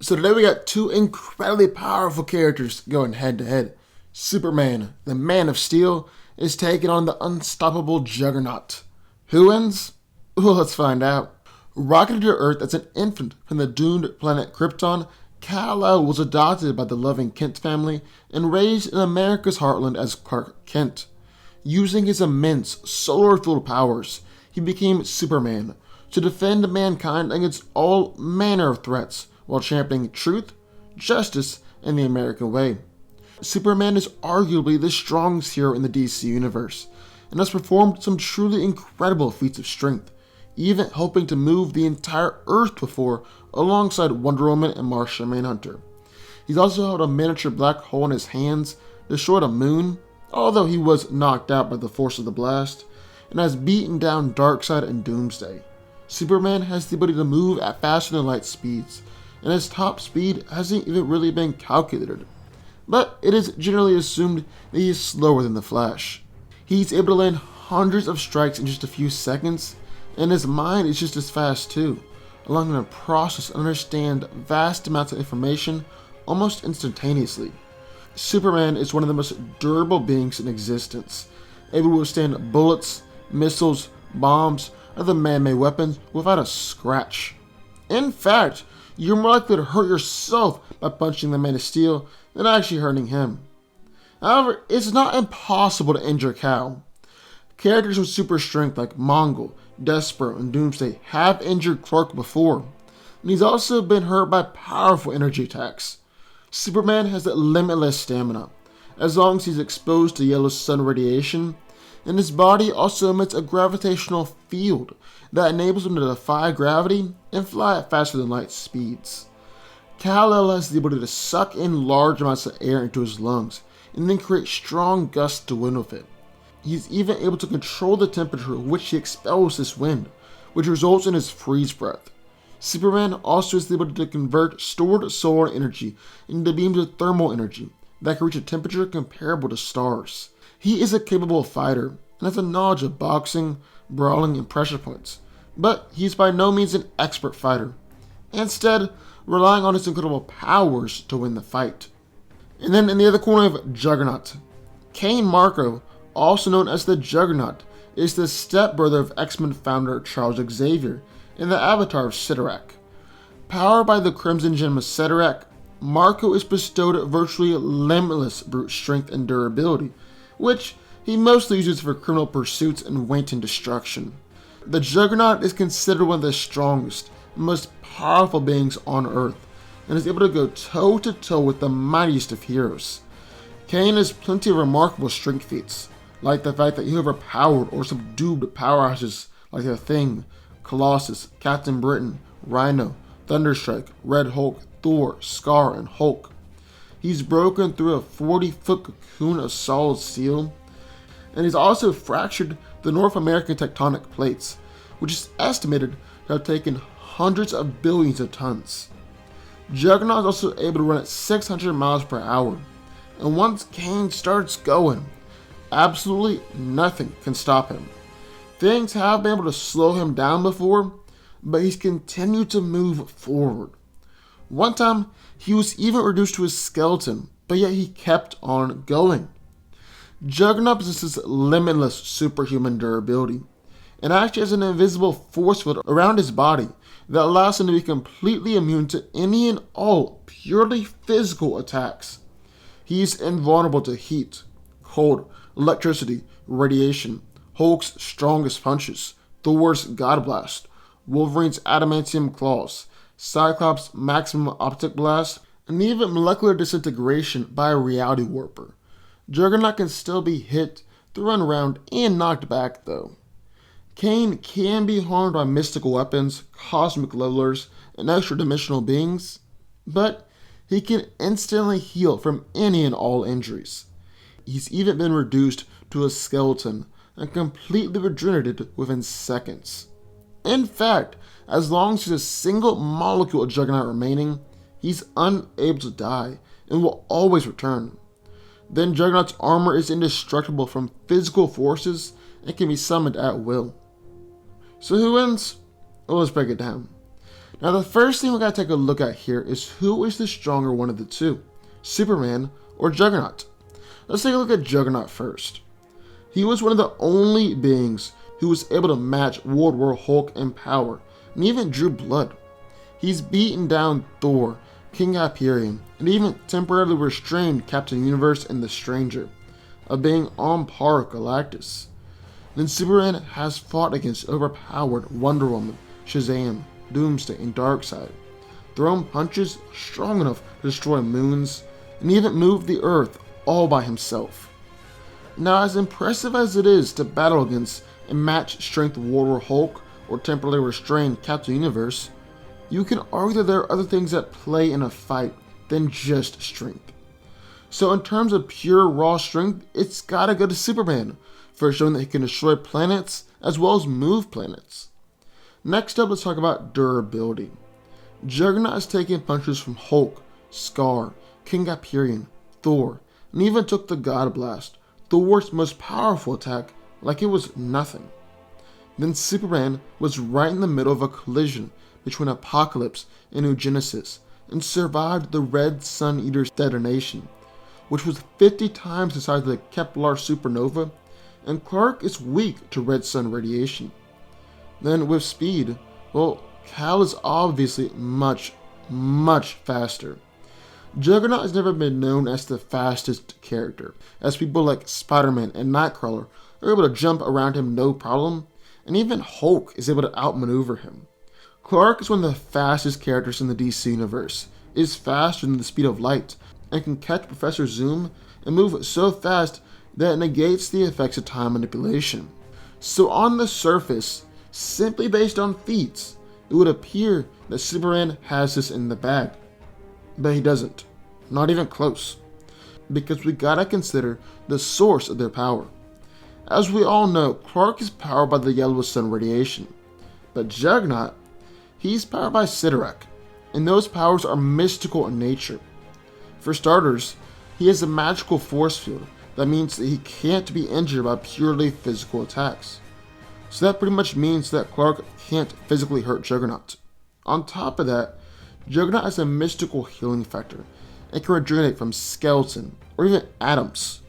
So today we got two incredibly powerful characters going head to head. Superman, the Man of Steel, is taking on the Unstoppable Juggernaut. Who wins? Well, let's find out. Rocketed to Earth as an infant from the doomed planet Krypton, Kal-El was adopted by the loving Kent family and raised in America's heartland as Clark Kent. Using his immense solar-fueled powers, he became Superman to defend mankind against all manner of threats while championing truth, justice, and the American way. Superman is arguably the strongest hero in the DC universe, and has performed some truly incredible feats of strength, even helping to move the entire Earth before alongside Wonder Woman and Martian Manhunter. He's also held a miniature black hole in his hands, destroyed a moon, although he was knocked out by the force of the blast, and has beaten down Darkseid and Doomsday. Superman has the ability to move at faster than light speeds, and his top speed hasn't even really been calculated. But it is generally assumed that he is slower than the Flash. He's able to land hundreds of strikes in just a few seconds, and his mind is just as fast too, allowing him to process and understand vast amounts of information almost instantaneously. Superman is one of the most durable beings in existence, able to withstand bullets, missiles, bombs, and other man-made weapons without a scratch. In fact, you're more likely to hurt yourself by punching the Man of Steel than actually hurting him. However, it's not impossible to injure Kal. Characters with super strength like Mongol, Despero, and Doomsday have injured Clark before, and he's also been hurt by powerful energy attacks. Superman has limitless stamina, as long as he's exposed to yellow sun radiation, and his body also emits a gravitational field that enables him to defy gravity and fly at faster than light speeds. Kal-El has the ability to suck in large amounts of air into his lungs and then create strong gusts to wind with it. He's even able to control the temperature at which he expels this wind, which results in his freeze breath. Superman also has the ability to convert stored solar energy into beams of thermal energy that can reach a temperature comparable to stars. He is a capable fighter and has a knowledge of boxing, brawling, and pressure points, but he's by no means an expert fighter, instead relying on his incredible powers to win the fight. And then in the other corner of Juggernaut, Cain Marko, also known as the Juggernaut, is the stepbrother of X-Men founder Charles Xavier in the Avatar of Cyttorak. Powered by the Crimson Gem of Cyttorak, Marko is bestowed virtually limitless brute strength and durability, which he mostly uses for criminal pursuits and wanton destruction. The Juggernaut is considered one of the strongest and most powerful beings on Earth, and is able to go toe to toe with the mightiest of heroes. Cain has plenty of remarkable strength feats, like the fact that he overpowered or subdued powerhouses like the Thing, Colossus, Captain Britain, Rhino, Thunderstrike, Red Hulk, Thor, Scar, and Hulk. He's broken through a 40-foot cocoon of solid steel, and he's also fractured the North American tectonic plates, which is estimated to have taken hundreds of billions of tons. Juggernaut is also able to run at 600 miles per hour, and once Cain starts going, absolutely nothing can stop him. Things have been able to slow him down before, but he's continued to move forward. One time, he was even reduced to a skeleton, but yet he kept on going. Juggernaut possesses limitless superhuman durability, and actually has an invisible force field around his body that allows him to be completely immune to any and all purely physical attacks. He's invulnerable to heat, cold, electricity, radiation, Hulk's strongest punches, Thor's God Blast, Wolverine's adamantium claws, Cyclops' maximum optic blast, and even molecular disintegration by a reality warper. Juggernaut can still be hit, thrown around, and knocked back though. Cain can be harmed by mystical weapons, cosmic levelers, and extra-dimensional beings, but he can instantly heal from any and all injuries. He's even been reduced to a skeleton and completely regenerated within seconds. In fact, as long as there's a single molecule of Juggernaut remaining, he's unable to die and will always return. Then Juggernaut's armor is indestructible from physical forces and can be summoned at will. So who wins? Well, let's break it down. Now the first thing we gotta take a look at here is who is the stronger one of the two, Superman or Juggernaut. Let's take a look at Juggernaut first. He was one of the only beings who was able to match World War Hulk in power, and even drew blood. He's beaten down Thor, King Hyperion, and even temporarily restrained Captain Universe and the Stranger, a being on par with Galactus. Then Superman has fought against overpowered Wonder Woman, Shazam, Doomsday, and Darkseid, thrown punches strong enough to destroy moons, and even move the Earth all by himself. Now, as impressive as it is to battle against and match strength World War Hulk or temporarily restrain Captain Universe, you can argue that there are other things at play in a fight than just strength. So in terms of pure raw strength, it's gotta go to Superman for showing that he can destroy planets as well as move planets. Next up, let's talk about durability. Juggernaut has taken punches from Hulk, Scar, King Hyperion, Thor, and even took the God Blast, Thor's most powerful attack, like it was nothing. Then Superman was right in the middle of a collision between Apocalypse and New Genesis and survived the Red Sun Eater's detonation, which was 50 times the size of the Kepler supernova, and Clark is weak to Red Sun radiation. Then with speed, well, Kal is obviously much faster. Juggernaut has never been known as the fastest character, as people like Spider-Man and Nightcrawler are able to jump around him no problem, and even Hulk is able to outmaneuver him. Clark is one of the fastest characters in the DC universe, is faster than the speed of light, and can catch Professor Zoom and move so fast that it negates the effects of time manipulation. So on the surface, simply based on feats, it would appear that Superman has this in the bag. But he doesn't. Not even close. Because we gotta consider the source of their power. As we all know, Clark is powered by the yellow sun radiation. But Juggernaut, he's powered by Cyttorak, and those powers are mystical in nature. For starters, he has a magical force field that means that he can't be injured by purely physical attacks. So that pretty much means that Clark can't physically hurt Juggernaut. On top of that, Juggernaut has a mystical healing factor and can regenerate from skeleton or even atoms.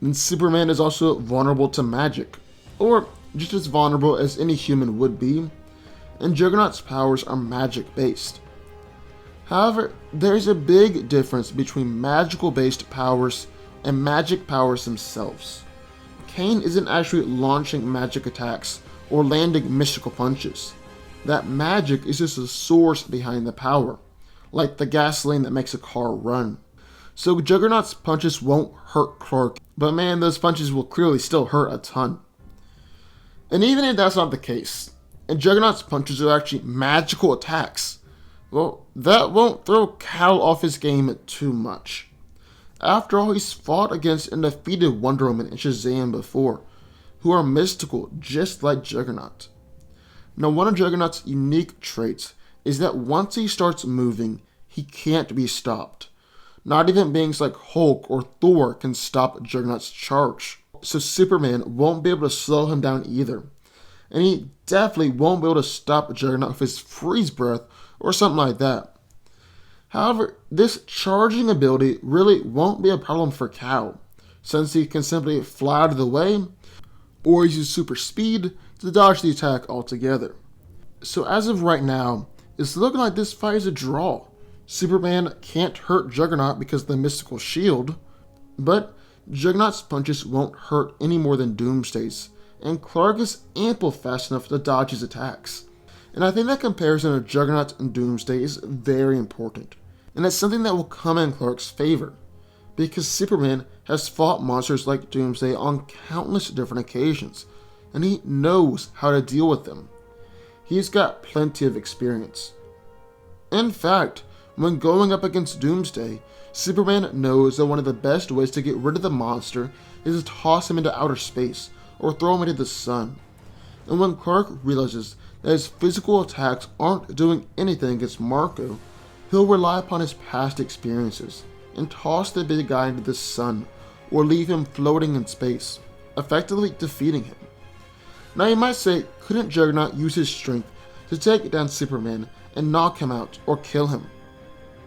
Then Superman is also vulnerable to magic, or just as vulnerable as any human would be, and Juggernaut's powers are magic based. However, there's a big difference between magical based powers and magic powers themselves. Kane isn't actually launching magic attacks or landing mystical punches. That magic is just the source behind the power, like the gasoline that makes a car run. So Juggernaut's punches won't hurt Clark, but man, those punches will clearly still hurt a ton. And even if that's not the case, and Juggernaut's punches are actually magical attacks, well, that won't throw Kal off his game too much. After all, he's fought against and defeated Wonder Woman and Shazam before, who are mystical just like Juggernaut. Now, one of Juggernaut's unique traits is that once he starts moving, he can't be stopped. Not even beings like Hulk or Thor can stop Juggernaut's charge, so Superman won't be able to slow him down either. And he definitely won't be able to stop Juggernaut with his freeze breath or something like that. However, this charging ability really won't be a problem for Kal, since he can simply fly out of the way or use super speed to dodge the attack altogether. So as of right now, it's looking like this fight is a draw. Superman can't hurt Juggernaut because of the mystical shield, but Juggernaut's punches won't hurt any more than Doomsday's, and Clark is ample fast enough to dodge his attacks. And I think that comparison of Juggernaut and Doomsday is very important, and it's something that will come in Clark's favor, because Superman has fought monsters like Doomsday on countless different occasions, and he knows how to deal with them. He's got plenty of experience. In fact, when going up against Doomsday, Superman knows that one of the best ways to get rid of the monster is to toss him into outer space or throw him into the sun. And when Clark realizes that his physical attacks aren't doing anything against Marco, he'll rely upon his past experiences and toss the big guy into the sun or leave him floating in space, effectively defeating him. Now you might say, couldn't Juggernaut use his strength to take down Superman and knock him out or kill him.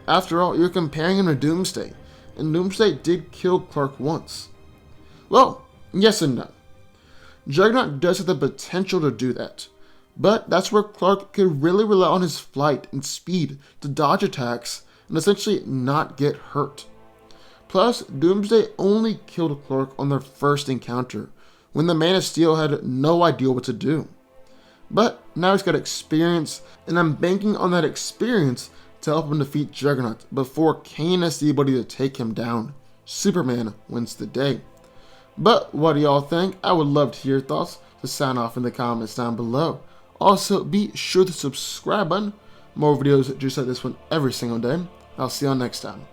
After all, you're comparing him to Doomsday, and Doomsday did kill Clark once. Well, yes and no. Juggernaut does have the potential to do that, but that's where Clark could really rely on his flight and speed to dodge attacks and essentially not get hurt. Plus, Doomsday only killed Clark on their first encounter, when the Man of Steel had no idea what to do. But now he's got experience, and I'm banking on that experience to help him defeat Juggernaut before Kane has the ability to take him down. Superman wins the day. But what do y'all think? I would love to hear your thoughts, so sound off in the comments down below. Also, be sure to subscribe button. More videos just like this one every single day. I'll see y'all next time.